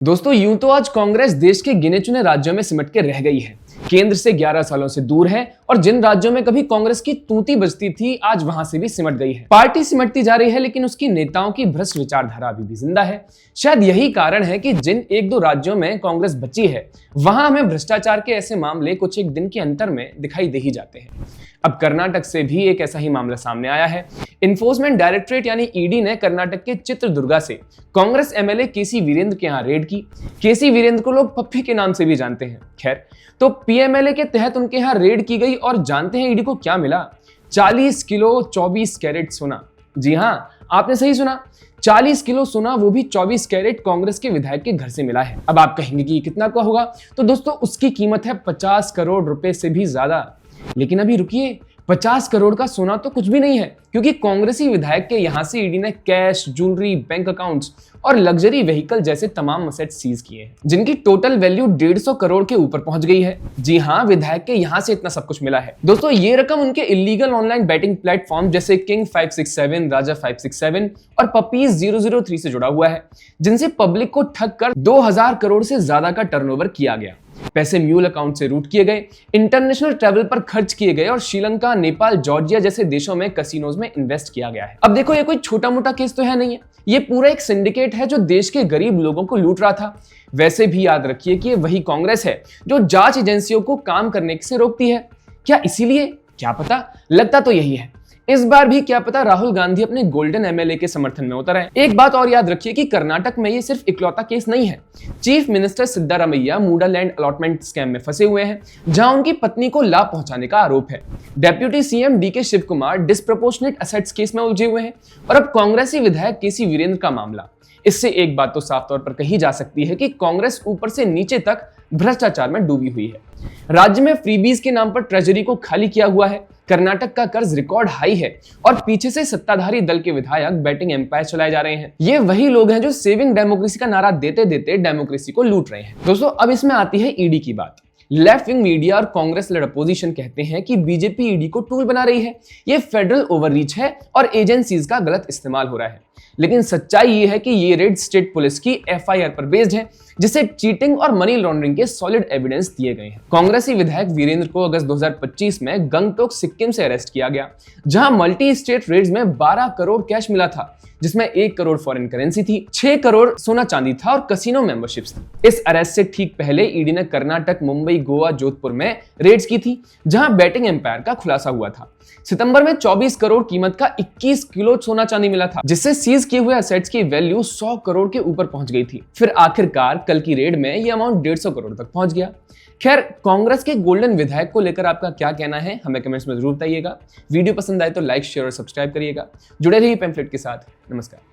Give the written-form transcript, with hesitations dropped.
दोस्तों यूं तो आज कांग्रेस देश के गिने चुने राज्यों में सिमट के रह गई है, केंद्र से 11 सालों से दूर है और जिन राज्यों में कभी कांग्रेस की तूती बजती थी आज वहां से भी सिमट गई है। पार्टी सिमटती जा रही है लेकिन उसकी नेताओं की भ्रष्ट विचारधारा अभी भी जिंदा है। शायद यही कारण है कि जिन एक दो राज्यों में कांग्रेस बची है वहां हमें भ्रष्टाचार के ऐसे मामले कुछ एक दिन के अंतर में दिखाई दे ही जाते हैं। अब कर्नाटक से भी एक ऐसा ही मामला सामने आया है। इन्फोर्समेंट डायरेक्टरेट यानी ईडी ने कर्नाटक के चित्रदुर्गा से कांग्रेस एमएलए केसी वीरेंद्र के यहाँ रेड की। केसी वीरेंद्र को लोग पप्पी के नाम से भी जानते हैं। खैर, तो पीएमएलए के तहत उनके यहाँ रेड की गई और जानते हैं ईडी को क्या मिला? 40 किलो 24 कैरेट सोना। जी हाँ, आपने सही सुना, 40 किलो सोना, वो भी 24 कैरेट कांग्रेस के विधायक के घर से मिला है। अब आप कहेंगे कि कितना का होगा? तो दोस्तों उसकी कीमत है 50 करोड़ रुपए से भी ज्यादा। लेकिन अभी रुकिए, 50 करोड़ का सोना तो कुछ भी नहीं है, क्योंकि कांग्रेसी विधायक के यहां से ईडी ने कैश, ज्वेलरी, बैंक अकाउंट्स और लग्जरी व्हीकल जैसे तमाम असेट्स सीज किए हैं, जिनकी टोटल वैल्यू 150 करोड़ के ऊपर पहुंच गई है। जी हां, विधायक के यहां से इतना सब कुछ मिला है। दोस्तों ये रकम उनके इलीगल ऑनलाइन बैटिंग प्लेटफॉर्म जैसे किंग 567, राजा 567 और पपीज 003 से जुड़ा हुआ है, जिनसे पब्लिक को ठग कर 2000 करोड़ से ज्यादा का टर्नओवर किया गया। पैसे म्यूल अकाउंट से रूट किए गए, इंटरनेशनल ट्रैवल पर खर्च किए गए और श्रीलंका, नेपाल, जॉर्जिया जैसे देशों में कैसीनोज में इन्वेस्ट किया गया है। अब देखो, ये कोई छोटा मोटा केस तो है नहीं है, ये पूरा एक सिंडिकेट है जो देश के गरीब लोगों को लूट रहा था। वैसे भी याद रखिए कि ये वही कांग्रेस है जो जांच एजेंसियों को काम करने से रोकती है। क्या इसीलिए? क्या पता, लगता तो यही है। इस बार भी क्या पता राहुल गांधी अपने गोल्डन एमएलए के समर्थन में उतर आए। एक बात और याद रखिए कि कर्नाटक में ये सिर्फ इकलौता केस नहीं है। Chief minister Siddaramaiah MUDA land allotment scam में फंसे हुए हैं, जहां उनकी पत्नी को लाभ पहुंचाने का आरोप है। Deputy CM DK Shivakumar disproportionate assets case में उलझे हुए हैं और अब कांग्रेसी विधायक केसी वीरेंद्र का मामला। इससे एक बात तो साफ तौर पर कही जा सकती है कि कांग्रेस ऊपर से नीचे तक भ्रष्टाचार में डूबी हुई है। राज्य में फ्रीबीज के नाम पर ट्रेजरी को खाली किया हुआ है, कर्नाटक का कर्ज रिकॉर्ड हाई है और पीछे से सत्ताधारी दल के विधायक बैटिंग एम्पायर चलाए जा रहे हैं। ये वही लोग हैं जो सेविंग डेमोक्रेसी का नारा देते देते डेमोक्रेसी को लूट रहे हैं। दोस्तों अब इसमें आती है ईडी की बात। लेफ्ट विंग मीडिया और कांग्रेस लेड अपोजिशन कहते हैं कि बीजेपी ईडी को टूल बना रही है, ये फेडरल ओवररीच है और एजेंसीज का गलत इस्तेमाल हो रहा है। लेकिन सच्चाई ये है कि ये रेड स्टेट पुलिस की एफआईआर पर बेस्ड है, जिसे चीटिंग और मनी लॉन्ड्रिंग के सॉलिड एविडेंस दिए गए हैं। कांग्रेसी विधायक वीरेंद्र को अगस्त 2025 में गंगटोक सिक्किम से अरेस्ट किया गया, जहां मल्टी स्टेट रेड्स में 12 करोड़ कैश मिला था, जिसमें 1 करोड़ फॉरेन करेंसी थी, 6 करोड़ सोना चांदी था और कसिनो मेंबरशिप्स थी। इस अरेस्ट से ठीक पहले ईडी ने कर्नाटक, मुंबई, गोवा, जोधपुर में रेड्स की थी, जहां बैटिंग एम्पायर का खुलासा हुआ था। सितंबर में 24 करोड़ कीमत का 21 किलो सोना चांदी मिला था, जिससे सीज किए हुए असेट्स की वैल्यू 100 करोड़ के ऊपर पहुंच गई थी। फिर आखिरकार कल की रेड में यह अमाउंट 150 करोड़ तक पहुंच गया। खैर, कांग्रेस के गोल्डन विधायक को लेकर आपका क्या कहना है, हमें कमेंट्स में जरूर बताइएगा। वीडियो पसंद आए तो लाइक, शेयर और सब्सक्राइब करिएगा। जुड़े रहिए पैम्फलेट के साथ। नमस्कार।